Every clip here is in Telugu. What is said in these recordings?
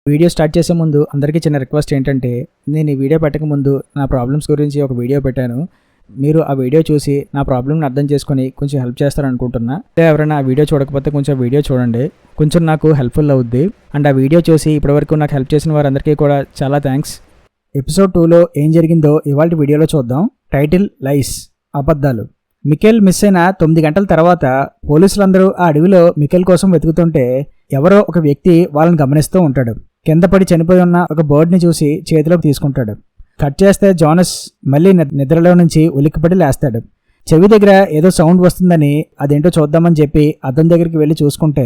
వీడియో స్టార్ట్ చేసే ముందు అందరికీ చిన్న రిక్వెస్ట్ ఏంటంటే, నేను ఈ వీడియో పెట్టక ముందు నా ప్రాబ్లమ్స్ గురించి ఒక వీడియో పెట్టాను. మీరు ఆ వీడియో చూసి నా ప్రాబ్లమ్ని అర్థం చేసుకొని కొంచెం హెల్ప్ చేస్తారనుకుంటున్నా. ఎవరైనా ఆ వీడియో చూడకపోతే కొంచెం వీడియో చూడండి, కొంచెం నాకు హెల్ప్ఫుల్ అవుద్ది. అండ్ ఆ వీడియో చూసి ఇప్పటివరకు నాకు హెల్ప్ చేసిన వారందరికీ కూడా చాలా థ్యాంక్స్. ఎపిసోడ్ 2లో ఏం జరిగిందో ఇవాళ వీడియోలో చూద్దాం. టైటిల్ లైస్, అబద్ధాలు. మికెల్ మిస్ అయిన 9 గంటల తర్వాత పోలీసులందరూ ఆ అడవిలో మికెల్ కోసం వెతుకుతుంటే ఎవరో ఒక వ్యక్తి వాళ్ళని గమనిస్తూ ఉంటాడు. కింద పడి చనిపోయి ఉన్న ఒక బర్డ్ని చూసి చేతిలోకి తీసుకుంటాడు. కట్ చేస్తే జోనస్ మళ్ళీ నిద్రలో నుంచి ఉలిక్కిపడి లేస్తాడు. చెవి దగ్గర ఏదో సౌండ్ వస్తుందని అదేంటో చూద్దామని చెప్పి అద్దం దగ్గరికి వెళ్ళి చూసుకుంటే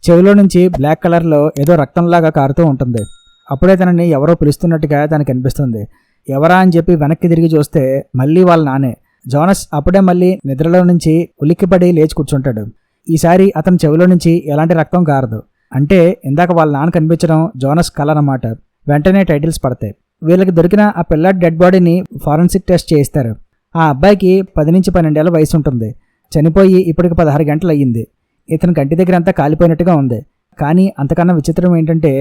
చెవిలో నుంచి బ్లాక్ కలర్లో ఏదో రక్తంలాగా కారుతూ ఉంటుంది. అప్పుడే తనని ఎవరో పిలుస్తున్నట్టుగా తనకు అనిపిస్తుంది. ఎవరా అని చెప్పి వెనక్కి తిరిగి చూస్తే మళ్ళీ వాళ్ళ నానే. జోనస్ అప్పుడే మళ్ళీ నిద్రలో నుంచి ఉలిక్కిపడి లేచి కూర్చుంటాడు. ఈసారి అతని చెవిలో నుంచి ఎలాంటి రక్తం కారదు. అంటే ఇందాక వాళ్ళ నాన్న కనిపించడం జోనస్ కల అన్నమాట. వెంటనే టైటిల్స్ పడతాయి. వీళ్ళకి దొరికిన ఆ పిల్లాడి డెడ్ బాడీని ఫారెన్సిక్ టెస్ట్ చేయిస్తారు. ఆ అబ్బాయికి 10 నుంచి 12 ఏళ్ల వయసు ఉంటుంది. చనిపోయి ఇప్పటికి 16 గంటలు అయ్యింది. ఇతని కంటి దగ్గర అంతా కాలిపోయినట్టుగా ఉంది. కానీ అంతకన్నా విచిత్రం ఏంటంటే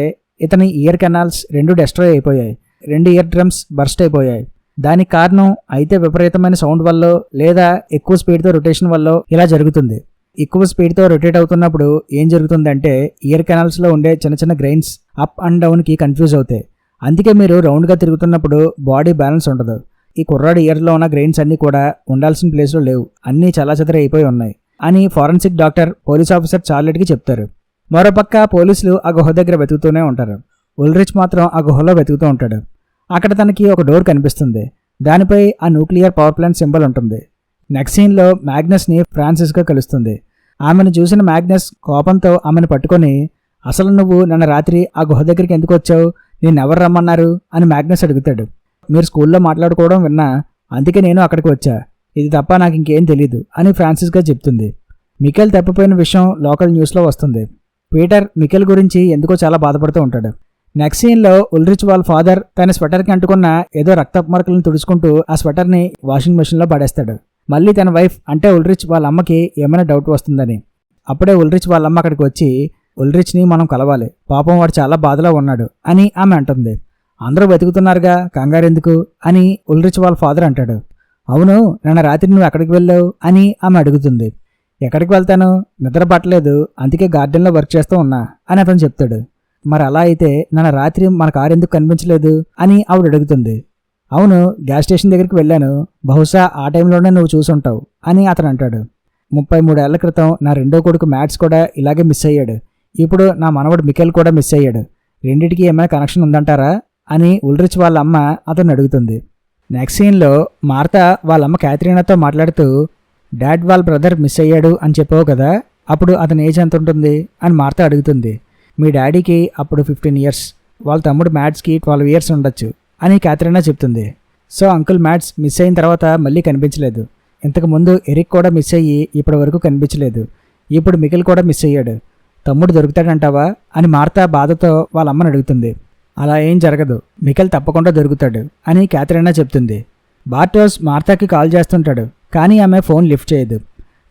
ఇతని ఇయర్ కెనాల్స్ 2 డెస్ట్రాయ్ అయిపోయాయి. 2 ఇయర్ డ్రమ్స్ బర్స్ట్ అయిపోయాయి. దానికి కారణం అయితే విపరీతమైన సౌండ్ వల్ల లేదా ఎక్కువ స్పీడ్తో రొటేషన్ వల్ల ఇలా జరుగుతుంది. ఎక్కువ స్పీడ్తో రొటేట్ అవుతున్నప్పుడు ఏం జరుగుతుందంటే ఇయర్ కెనాల్స్లో ఉండే చిన్న చిన్న గ్రెయిన్స్ అప్ అండ్ డౌన్కి కన్ఫ్యూజ్ అవుతాయి. అందుకే మీరు రౌండ్గా తిరుగుతున్నప్పుడు బాడీ బ్యాలెన్స్ ఉండదు. ఈ కుర్రాడి ఇయర్లో ఉన్న గ్రెయిన్స్ అన్నీ కూడా ఉండాల్సిన ప్లేస్లో లేవు, అన్నీ చలాచదర అయిపోయి ఉన్నాయి అని ఫారెన్సిక్ డాక్టర్ పోలీస్ ఆఫీసర్ చార్లెట్కి చెప్తారు. మరోపక్క పోలీసులు ఆ గుహ దగ్గర వెతుకుతూనే ఉంటారు. ఉల్రిచ్ మాత్రం ఆ గుహలో వెతుకుతూ ఉంటాడు. అక్కడ తనకి ఒక డోర్ కనిపిస్తుంది. దానిపై ఆ న్యూక్లియర్ పవర్ ప్లాంట్ సింబల్ ఉంటుంది. నెక్స్ట్ సీన్లో మ్యాగ్నస్ని ఫ్రాన్సిస్గా కలుస్తుంది. ఆమెను చూసిన మ్యాగ్నస్ కోపంతో ఆమెను పట్టుకొని, అసలు నువ్వు నన్ను రాత్రి ఆ గుహ దగ్గరికి ఎందుకు వచ్చావు, నిన్నెవరు రమ్మన్నారు అని మ్యాగ్నస్ అడుగుతాడు. మీరు స్కూల్లో మాట్లాడుకోవడం విన్నా, అందుకే నేను అక్కడికి వచ్చా. ఇది తప్ప నాకు ఇంకేం తెలీదు అని ఫ్రాన్సిస్గా చెప్తుంది. మికెల్ తప్పిపోయిన విషయం లోకల్ న్యూస్లో వస్తుంది. పీటర్ మికెల్ గురించి ఎందుకో చాలా బాధపడుతూ ఉంటాడు. నెక్స్ట్ సీన్లో ఉల్రిచ్ వాళ్ళ ఫాదర్ తన స్వెటర్కి అంటుకున్న ఏదో రక్తపు మరకలను తుడుచుకుంటూ ఆ స్వెటర్ని వాషింగ్ మెషిన్లో పడేస్తాడు. మళ్ళీ తన వైఫ్ అంటే ఉల్రిచ్ వాళ్ళ అమ్మకి ఏమైనా డౌట్ వస్తుందని. అప్పుడే ఉల్రిచ్ వాళ్ళ అమ్మ అక్కడికి వచ్చి ఉల్రిచ్ని మనం కలవాలి, పాపం వాడు చాలా బాధలో ఉన్నాడు అని ఆమె అంటుంది. అందరూ వెతుకుతున్నారుగా, కంగారెందుకు అని ఉల్రిచ్ వాళ్ళ ఫాదర్ అంటాడు. అవును, నిన్న రాత్రి నువ్వు ఎక్కడికి వెళ్ళావు అని ఆమె అడుగుతుంది. ఎక్కడికి వెళ్తాను, నిద్ర పట్టలేదు, అందుకే గార్డెన్లో వర్క్ చేస్తూ ఉన్నా అని అతను చెప్తాడు. మరి అలా అయితే నన్ను రాత్రి మన కారు ఎందుకు కనిపించలేదు అని ఆవిడ అడుగుతుంది. అవును, గ్యాస్ స్టేషన్ దగ్గరికి వెళ్ళాను, బహుశా ఆ టైంలోనే నువ్వు చూసుంటావు అని అతను అంటాడు. 33 ఏళ్ల క్రితం నా రెండో కొడుకు మ్యాట్స్ కూడా ఇలాగే మిస్ అయ్యాడు. ఇప్పుడు నా మనవడు మికెల్ కూడా మిస్ అయ్యాడు. రెండిటికి ఏమైనా కనెక్షన్ ఉందంటారా అని ఉల్రిచ్ వాళ్ళ అమ్మ అతను అడుగుతుంది. నెక్స్ట్ సీన్లో మార్తా వాళ్ళ అమ్మ క్యాథరీనాతో మాట్లాడుతూ, డాడ్ వాళ్ళ బ్రదర్ మిస్ అయ్యాడు అని చెప్పావు కదా, అప్పుడు అతని ఏజ్ ఎంత ఉంటుంది అని మార్తా అడుగుతుంది. మీ డాడీకి అప్పుడు 15 ఇయర్స్, వాళ్ళ తమ్ముడు మ్యాట్స్కి 12 ఇయర్స్ ఉండొచ్చు అని క్యాథరీనా చెప్తుంది. సో అంకుల్ మ్యాట్స్ మిస్ అయిన తర్వాత మళ్ళీ కనిపించలేదు. ఇంతకుముందు ఎరిక్ కూడా మిస్ అయ్యి ఇప్పటి వరకు కనిపించలేదు. ఇప్పుడు మికెల్ కూడా మిస్ అయ్యాడు. తమ్ముడు దొరుకుతాడంటావా అని మార్తా బాధతో వాళ్ళ అమ్మని అడుగుతుంది. అలా ఏం జరగదు, మికెల్ తప్పకుండా దొరుకుతాడు అని క్యాథరీనా చెప్తుంది. బార్టోస్ మార్తాకి కాల్ చేస్తుంటాడు, కానీ ఆమె ఫోన్ లిఫ్ట్ చేయదు.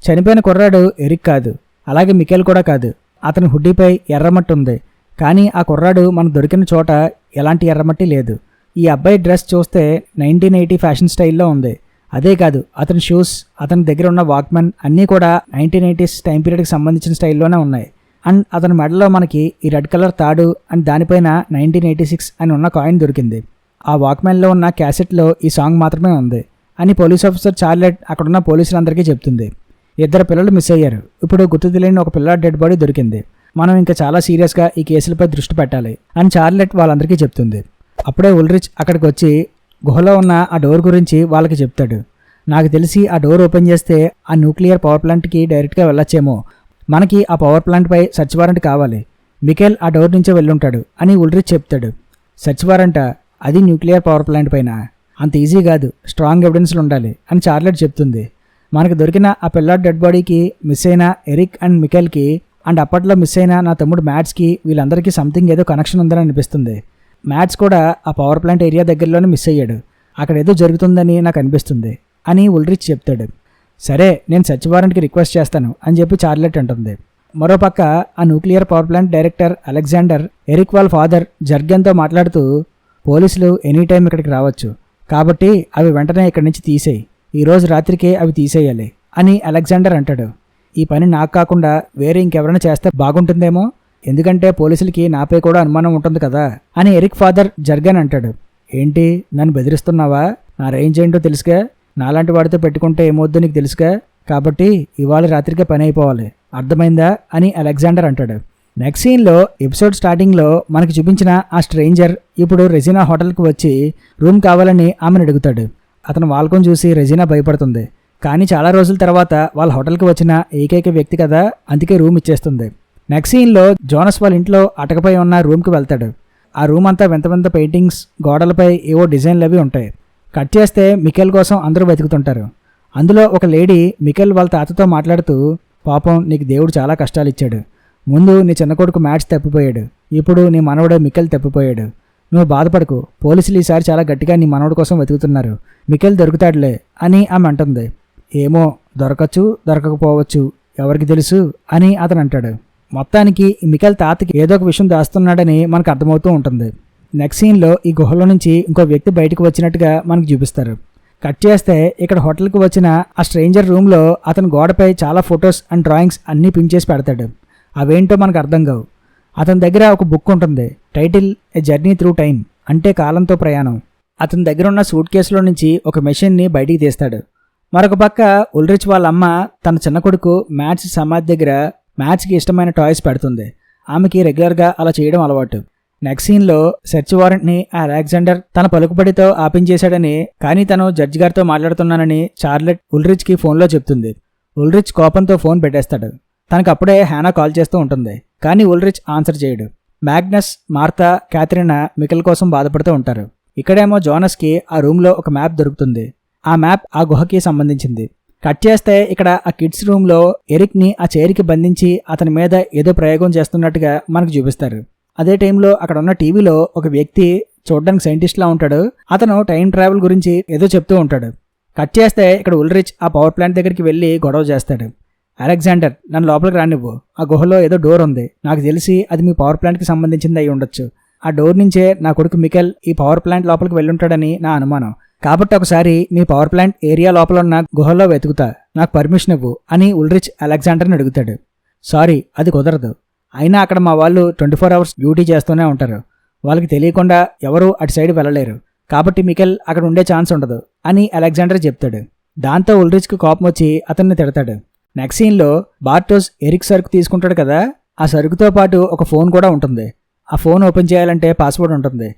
చనిపోయిన కుర్రాడు ఎరిక్ కాదు, అలాగే మికెల్ కూడా కాదు. అతని హుడ్డీపై ఎర్రమట్టి ఉంది, కానీ ఆ కుర్రాడు మనకు దొరికిన చోట ఎలాంటి ఎర్రమట్టి లేదు. ఈ అబ్బాయి డ్రెస్ చూస్తే 1980 ఫ్యాషన్ స్టైల్లో ఉంది. అదే కాదు, అతని షూస్, అతని దగ్గర ఉన్న వాక్మెన్ అన్నీ కూడా 1980s టైం పీరియడ్కి సంబంధించిన స్టైల్లోనే ఉన్నాయి. అండ్ అతని మెడలో మనకి ఈ రెడ్ కలర్ తాడు అండ్ దానిపైన 1986 అని ఉన్న కాయిన్ దొరికింది. ఆ వాక్మెన్లో ఉన్న క్యాసెట్లో ఈ సాంగ్ మాత్రమే ఉంది అని పోలీస్ ఆఫీసర్ చార్లెట్ అక్కడున్న పోలీసులందరికీ చెప్తుంది. 2 పిల్లలు మిస్ అయ్యారు. ఇప్పుడు గుర్తు తెలియని ఒక పిల్లాడి డెడ్ బాడీ దొరికింది. మనం ఇంకా చాలా సీరియస్గా ఈ కేసులపై దృష్టి పెట్టాలి అని చార్లెట్ వాళ్ళందరికీ చెప్తుంది. అప్పుడే ఉల్రిచ్ అక్కడికి వచ్చి గుహలో ఉన్న ఆ డోర్ గురించి వాళ్ళకి చెప్తాడు. నాకు తెలిసి ఆ డోర్ ఓపెన్ చేస్తే ఆ న్యూక్లియర్ పవర్ ప్లాంట్కి డైరెక్ట్గా వెళ్ళొచ్చేమో. మనకి ఆ పవర్ ప్లాంట్పై సర్చ్ వారెంట్ కావాలి. మికెల్ ఆ డోర్ నుంచే వెళ్ళుంటాడు అని ఉల్రిచ్ చెప్తాడు. సర్చ్ వారెంటా? అది న్యూక్లియర్ పవర్ ప్లాంట్ పైన? అంత ఈజీ కాదు, స్ట్రాంగ్ ఎవిడెన్స్లు ఉండాలి అని చార్లెట్ చెప్తుంది. మనకు దొరికిన ఆ పిల్లాడి డెడ్ బాడీకి, మిస్ అయిన ఎరిక్ అండ్ మికెల్కి అండ్ అప్పట్లో మిస్ అయిన నా తమ్ముడు మ్యాట్స్కి వీళ్ళందరికీ సంథింగ్ ఏదో కనెక్షన్ ఉందని అనిపిస్తుంది. మ్యాట్స్ కూడా ఆ పవర్ ప్లాంట్ ఏరియా దగ్గరలోనే మిస్ అయ్యాడు. అక్కడ ఏదో జరుగుతుందని నాకు అనిపిస్తుంది అని ఉల్రిచ్ చెప్తాడు. సరే, నేను సర్చ్ వారెంట్కి రిక్వెస్ట్ చేస్తాను అని చెప్పి చార్లెట్ అంటుంది. మరోపక్క ఆ nuclear power plant director Alexander Eric వాళ్ళ ఫాదర్ జర్గన్తో మాట్లాడుతూ పోలీసులు ఎనీ టైం ఇక్కడికి రావచ్చు, కాబట్టి అవి వెంటనే ఇక్కడి నుంచి తీసేయి, ఈరోజు రాత్రికే అవి తీసేయాలి అని అలెగ్జాండర్ అంటాడు. ఈ పని నాకు కాకుండా వేరే ఇంకెవరైనా చేస్తే బాగుంటుందేమో, ఎందుకంటే పోలీసులకి నాపై కూడా అనుమానం ఉంటుంది కదా అని ఎరిక్ ఫాదర్ జర్గన్ అంటాడు. ఏంటి, నన్ను బెదిరిస్తున్నావా? నా రేంజ్ ఏంటో తెలుసుగా, నాలాంటి వాడితో పెట్టుకుంటే ఏమవుద్దో నీకు తెలుసుగా, కాబట్టి ఇవాళ రాత్రికే పని అయిపోవాలి, అర్థమైందా అని అలెగ్జాండర్ అంటాడు. నెక్స్ట్ సీన్లో ఎపిసోడ్ స్టార్టింగ్లో మనకి చూపించిన ఆ స్ట్రేంజర్ ఇప్పుడు రెజినా హోటల్కి వచ్చి రూమ్ కావాలని ఆమెను అడుగుతాడు. అతను వాళ్ళకొని చూసి రెజినా భయపడుతుంది, కానీ చాలా రోజుల తర్వాత వాళ్ళ హోటల్కి వచ్చిన ఏకైక వ్యక్తి కదా, అందుకే రూమ్ ఇచ్చేస్తుంది. నెక్స్ట్ సీన్లో జోనస్ వాళ్ళ ఇంట్లో అటకపై ఉన్న రూమ్కి వెళ్తాడు. ఆ రూమ్ అంతా వింత వింత పెయింటింగ్స్, గోడలపై ఏవో డిజైన్లు అవి ఉంటాయి. కట్ చేస్తే మికెల్ కోసం అందరూ వెతుకుతుంటారు. అందులో ఒక లేడీ మికెల్ వాళ్ళ తాతతో మాట్లాడుతూ, పాపం నీకు దేవుడు చాలా కష్టాలు ఇచ్చాడు, ముందు నీ చిన్న కొడుకు మ్యాట్స్ తప్పిపోయాడు, ఇప్పుడు నీ మనవడు మికెల్ తప్పిపోయాడు, నువ్వు బాధపడకు, పోలీసులు ఈసారి చాలా గట్టిగా నీ మనవడు కోసం వెతుకుతున్నారు, మికెల్ దొరుకుతాడులే అని ఆమె అంటుంది. ఏమో, దొరకచ్చు దొరకకపోవచ్చు, ఎవరికి తెలుసు అని అతను అంటాడు. మొత్తానికి మికెల్ తాతకి ఏదో ఒక విషయం దాస్తున్నాడని మనకు అర్థమవుతూ ఉంటుంది. నెక్స్ట్ సీన్లో ఈ గుహలో నుంచి ఇంకో వ్యక్తి బయటకు వచ్చినట్టుగా మనకు చూపిస్తారు. కట్ చేస్తే ఇక్కడ హోటల్కి వచ్చిన ఆ స్ట్రేంజర్ రూమ్లో అతను గోడపై చాలా ఫొటోస్ అండ్ డ్రాయింగ్స్ అన్నీ పిన్ చేసి పెడతాడు. అవేంటో మనకు అర్థం కావు. అతని దగ్గర ఒక బుక్ ఉంటుంది, title a journey through time, అంటే కాలంతో ప్రయాణం. అతని దగ్గర ఉన్న సూట్ కేసులో నుంచి ఒక మెషిన్ని బయటికి తీస్తాడు. మరొక పక్క ఉల్రిచ్ వాళ్ళ అమ్మ తన చిన్న కొడుకు మ్యాథ్స్ సమాధి దగ్గర మ్యాథ్స్కి ఇష్టమైన టాయ్స్ పెడుతుంది. ఆమెకి రెగ్యులర్గా అలా చేయడం అలవాటు. నెక్స్ట్ సీన్లో సెర్చ్ వారెంట్ని అలెగ్జాండర్ తన పలుకుబడితో ఆపించేశాడని, కానీ తను జడ్జి గారితో మాట్లాడుతున్నానని చార్లెట్ ఉల్రిచ్కి ఫోన్లో చెప్తుంది. ఉల్రిచ్ కోపంతో ఫోన్ పెట్టేస్తాడు. తనకు అప్పుడే హ్యానా కాల్ చేస్తూ ఉంటుంది, కానీ ఉల్రిచ్ ఆన్సర్ చేయడు. మ్యాగ్నస్, మార్తా, క్యాథరినా మికెల్ కోసం బాధపడుతూ ఉంటారు. ఇక్కడేమో జోనస్కి ఆ రూమ్లో ఒక మ్యాప్ దొరుకుతుంది. ఆ మ్యాప్ ఆ గుహకి సంబంధించింది. కట్ చేస్తే ఇక్కడ ఆ కిడ్స్ రూమ్లో ఎరిక్ని ఆ చైర్కి బంధించి అతని మీద ఏదో ప్రయోగం చేస్తున్నట్టుగా మనకు చూపిస్తారు. అదే టైంలో అక్కడ ఉన్న టీవీలో ఒక వ్యక్తి చూడడానికి సైంటిస్ట్లా ఉంటాడు. అతను టైం ట్రావెల్ గురించి ఏదో చెప్తూ ఉంటాడు. కట్ చేస్తే ఇక్కడ ఉల్రిచ్ ఆ పవర్ ప్లాంట్ దగ్గరికి వెళ్ళి గొడవ చేస్తాడు. అలెగ్జాండర్, నన్ను లోపలికి రానివ్వు, ఆ గుహలో ఏదో డోర్ ఉంది, నాకు తెలిసి అది మీ పవర్ ప్లాంట్కి సంబంధించింది అయి ఉండొచ్చు. ఆ డోర్ నుంచే నా కొడుకు మికెల్ ఈ పవర్ ప్లాంట్ లోపలికి వెళ్ళుంటాడని నా అనుమానం, కాబట్టి ఒకసారి మీ పవర్ ప్లాంట్ ఏరియా లోపల ఉన్న గుహలో వెతుకుతా, నాకు పర్మిషన్ ఇవ్వు అని ఉల్రిచ్ అలెగ్జాండర్ని అడుగుతాడు. సారీ, అది కుదరదు, అయినా అక్కడ మా వాళ్ళు 24 hours డ్యూటీ చేస్తూనే ఉంటారు, వాళ్ళకి తెలియకుండా ఎవరూ అటు సైడ్ వెళ్ళలేరు, కాబట్టి మికెల్ అక్కడ ఉండే ఛాన్స్ ఉండదు అని అలెగ్జాండర్ చెప్తాడు. దాంతో ఉల్రిచ్కి కోపం వచ్చి అతన్ని తిడతాడు. నెక్స్ట్ సీన్లో బార్టోస్ ఎరిక్ సరుకు తీసుకుంటాడు కదా, ఆ సరుకుతో పాటు ఒక ఫోన్ కూడా ఉంటుంది. ఆ ఫోన్ ఓపెన్ చేయాలంటే పాస్వర్డ్ ఉంటుంది.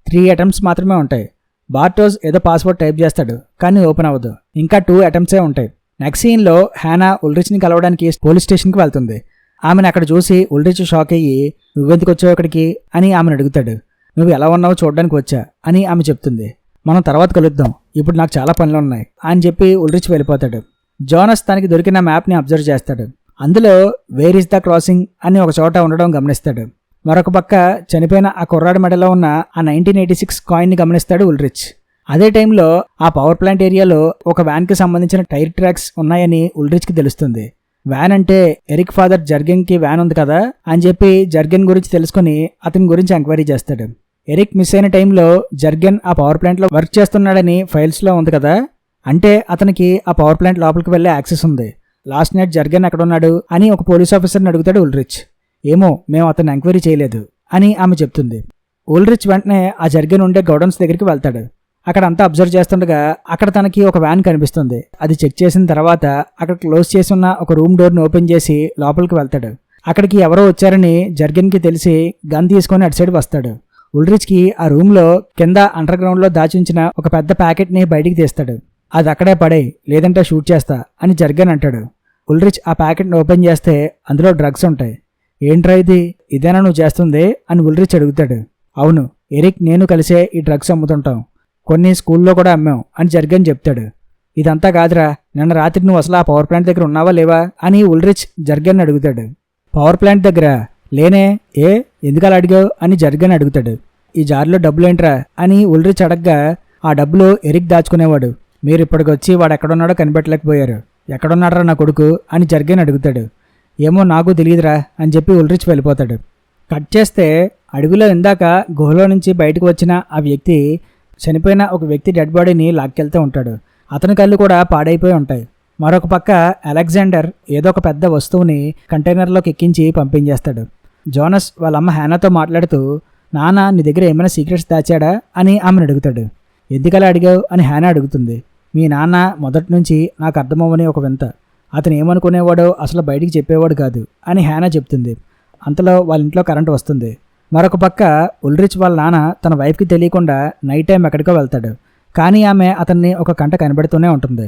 3 attempts మాత్రమే ఉంటాయి. బార్టోస్ ఏదో పాస్వర్డ్ టైప్ చేస్తాడు, కానీ ఓపెన్ అవ్వదు. ఇంకా 2 attempts ఉంటాయి. నెక్స్ట్ సీన్లో హ్యానా ఉల్రిచ్ని కలవడానికి పోలీస్ స్టేషన్కి వెళ్తుంది. ఆమెను అక్కడ చూసి ఉల్రిచ్ షాక్ అయ్యి, నువ్వెందుకు వచ్చావు ఇక్కడికి అని ఆమెను అడుగుతాడు. నువ్వు ఎలా ఉన్నావో చూడడానికి వచ్చా అని ఆమె చెప్తుంది. మనం తర్వాత కలుద్దాం, ఇప్పుడు నాకు చాలా పనులు ఉన్నాయి అని చెప్పి ఉల్రిచ్ వెళ్ళిపోతాడు. జోనస్ తనకి దొరికిన మ్యాప్ని అబ్జర్వ్ చేస్తాడు. అందులో వేర్ ఇస్ ద క్రాసింగ్ అని ఒక చోట ఉండడం గమనిస్తాడు. మరొక పక్క చనిపోయిన ఆ కుర్రాడి మెడలో ఉన్న ఆ 1986 కాయిన్ని గమనిస్తాడు ఉల్రిచ్. అదే టైంలో ఆ పవర్ ప్లాంట్ ఏరియాలో ఒక వ్యాన్కి సంబంధించిన టైర్ ట్రాక్స్ ఉన్నాయని ఉల్రిచ్కి తెలుస్తుంది. వ్యాన్ అంటే ఎరిక్ ఫాదర్ జర్గెన్కి వ్యాన్ ఉంది కదా అని చెప్పి జర్గెన్ గురించి తెలుసుకుని అతని గురించి ఎంక్వైరీ చేస్తాడు. ఎరిక్ మిస్ అయిన టైంలో జర్గెన్ ఆ పవర్ ప్లాంట్లో వర్క్ చేస్తున్నాడని ఫైల్స్లో ఉంది కదా, అంటే అతనికి ఆ పవర్ ప్లాంట్ లోపలికి వెళ్ళే యాక్సెస్ ఉంది. లాస్ట్ నైట్ జర్గెన్ ఎక్కడ ఉన్నాడు అని ఒక పోలీస్ ఆఫీసర్ని అడుగుతాడు ఉల్రిచ్. ఏమో, మేము అతన్ని ఎంక్వైరీ చేయలేదు అని ఆమె చెప్తుంది. ఉల్రిచ్ వెంటనే ఆ జర్గెన్ ఉండే గౌడన్స్ దగ్గరికి వెళ్తాడు. అక్కడ అంతా అబ్జర్వ్ చేస్తుండగా అక్కడ తనకి ఒక వ్యాన్ కనిపిస్తుంది. అది చెక్ చేసిన తర్వాత అక్కడ క్లోజ్ చేసి ఉన్న ఒక రూమ్ డోర్ని ఓపెన్ చేసి లోపలికి వెళ్తాడు. అక్కడికి ఎవరో వచ్చారని జర్గెన్కి తెలిసి గన్ తీసుకొని అటు సైడ్ వస్తాడు. ఉల్రిచ్కి ఆ రూమ్లో కింద అండర్ గ్రౌండ్లో దాచుంచిన ఒక పెద్ద ప్యాకెట్ని బయటికి తీస్తాడు. అది అక్కడే పడే, లేదంటే షూట్ చేస్తా అని జర్గెన్ అంటాడు. ఉల్రిచ్ ఆ ప్యాకెట్ని ఓపెన్ చేస్తే అందులో డ్రగ్స్ ఉంటాయి. ఏంట్రా ఇది, ఇదేనా నువ్వు చేస్తుంది అని ఉల్రిచ్ అడుగుతాడు. అవును, ఎరిక్ నేను కలిసే ఈ డ్రగ్స్ అమ్ముతుంటాం, కొన్ని స్కూల్లో కూడా అమ్మాం అని జర్గెన్ చెప్తాడు. ఇదంతా కాదురా, నిన్న రాత్రి నువ్వు అసలు ఆ పవర్ ప్లాంట్ దగ్గర ఉన్నావా లేవా అని ఉల్రిచ్ జర్గెన్ అడుగుతాడు. పవర్ ప్లాంట్ దగ్గర లేనే, ఎందుకు అలా అడిగావు అని జర్గెన్ అడుగుతాడు. ఈ జార్లో డబ్బులేంట్రా అని ఉల్రిచ్ అడగ్గా, ఆ డబ్బులు ఎరిక్ దాచుకునేవాడు, మీరు ఇప్పటికొచ్చి వాడు ఎక్కడున్నాడో కనిపెట్టలేకపోయారు, ఎక్కడున్నాడరా నా కొడుకు అని జర్గెన్ అడుగుతాడు. ఏమో నాకు తెలియదురా అని చెప్పి ఉల్రిచ్ వెళ్ళిపోతాడు. కట్ చేస్తే అడవిలో ఇందాక గుహలో నుంచి బయటకు వచ్చిన ఆ వ్యక్తి చనిపోయిన ఒక వ్యక్తి డెడ్ బాడీని లాక్కెళ్తూ ఉంటాడు. అతని కళ్ళు కూడా పాడైపోయి ఉంటాయి. మరొక పక్క అలెగ్జాండర్ ఏదో ఒక పెద్ద వస్తువుని కంటైనర్లోకి ఎక్కించి పంపించేస్తాడు. జోనస్ వాళ్ళ అమ్మ హ్యానాతో మాట్లాడుతూ, నాన్న నీ దగ్గర ఏమైనా సీక్రెట్స్ దాచాడా అని ఆమెను అడుగుతాడు. ఎందుకలా అడిగావు అని హ్యానా అడుగుతుంది. మీ నాన్న మొదటి నుంచి నాకు అర్థమవ్వని ఒక వింత. అతను ఏమనుకునేవాడో అసలు బయటికి చెప్పేవాడు కాదు అని హ్యానా చెప్తుంది. అంతలో వాళ్ళ ఇంట్లో కరెంటు వస్తుంది. మరొక పక్క ఉల్రిచ్ వాళ్ళ నాన్న తన వైఫ్కి తెలియకుండా నైట్ టైం ఎక్కడికో వెళ్తాడు. కానీ ఆమె అతన్ని ఒక కంట కనబడుతూనే ఉంటుంది.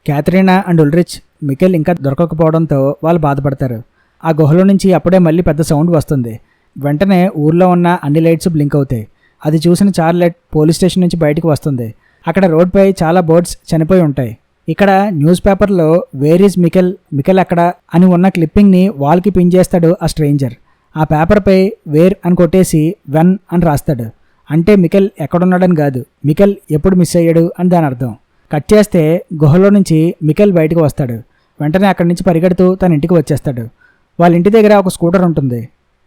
క్యాథరీనా అండ్ ఉల్రిచ్ మికెల్ ఇంకా దొరకకపోవడంతో వాళ్ళు బాధపడతారు. ఆ గుహలో నుంచి అప్పుడే మళ్ళీ పెద్ద సౌండ్ వస్తుంది. వెంటనే ఊర్లో ఉన్న అన్ని లైట్స్ బ్లింక్ అవుతాయి. అది చూసిన చార్లెట్ పోలీస్ స్టేషన్ నుంచి బయటకు వస్తుంది. అక్కడ రోడ్పై చాలా బర్డ్స్ చనిపోయి ఉంటాయి. ఇక్కడ న్యూస్ పేపర్లో వేర్ ఈజ్ మికెల్, మికెల్ ఎక్కడ అని ఉన్న క్లిప్పింగ్ని వాల్కి పిన్ చేస్తాడు ఆ స్ట్రేంజర్. ఆ పేపర్పై వేర్ అని కొట్టేసి వెన్ అని రాస్తాడు. అంటే మికెల్ ఎక్కడున్నాడని కాదు, మికెల్ ఎప్పుడు మిస్ అయ్యాడు అని దాని అర్థం. కట్ చేస్తే గుహలో నుంచి మికెల్ బయటకు వస్తాడు. వెంటనే అక్కడి నుంచి పరిగెడుతూ తన ఇంటికి వచ్చేస్తాడు. వాళ్ళ ఇంటి దగ్గర ఒక స్కూటర్ ఉంటుంది.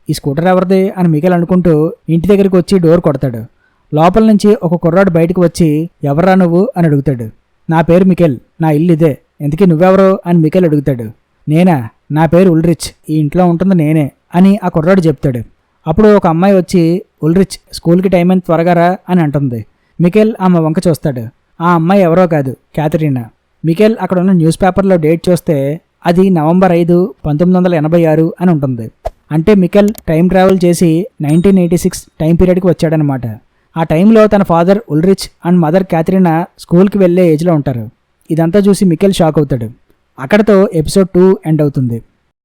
ఈ స్కూటర్ ఎవరిది అని మికెల్ అనుకుంటూ ఇంటి దగ్గరికి వచ్చి డోర్ కొడతాడు. లోపల నుంచి ఒక కుర్రాడు బయటకు వచ్చి, ఎవర్రా నువ్వు అని అడుగుతాడు. నా పేరు మికెల్, నా ఇల్లు ఇదే, ఎందుకీ నువ్వెవరో అని మికెల్ అడుగుతాడు. నేనా, నా పేరు ఉల్రిచ్, ఈ ఇంట్లో ఉంటుంది నేనే అని ఆ కుర్రాడు చెప్తాడు. అప్పుడు ఒక అమ్మాయి వచ్చి, ఉల్రిచ్ స్కూల్కి టైం అయింది త్వరగా రా అని అంటుంది. మికెల్ ఆమె వంక చూస్తాడు. ఆ అమ్మాయి ఎవరో కాదు, క్యాథరీనా. మికెల్ అక్కడ ఉన్న న్యూస్ పేపర్లో డేట్ చూస్తే అది November 5, 1986 అని ఉంటుంది. అంటే మికెల్ టైం ట్రావెల్ చేసి 1986 టైం పీరియడ్కి వచ్చాడనమాట. ఆ టైంలో తన father Ulrich and mother Catherine స్కూల్కి వెళ్ళే ఏజ్లో ఉంటారు. ఇదంతా చూసి మికెల్ షాక్ అవుతాడు. అక్కడతో ఎపిసోడ్ 2 ఎండ్ అవుతుంది.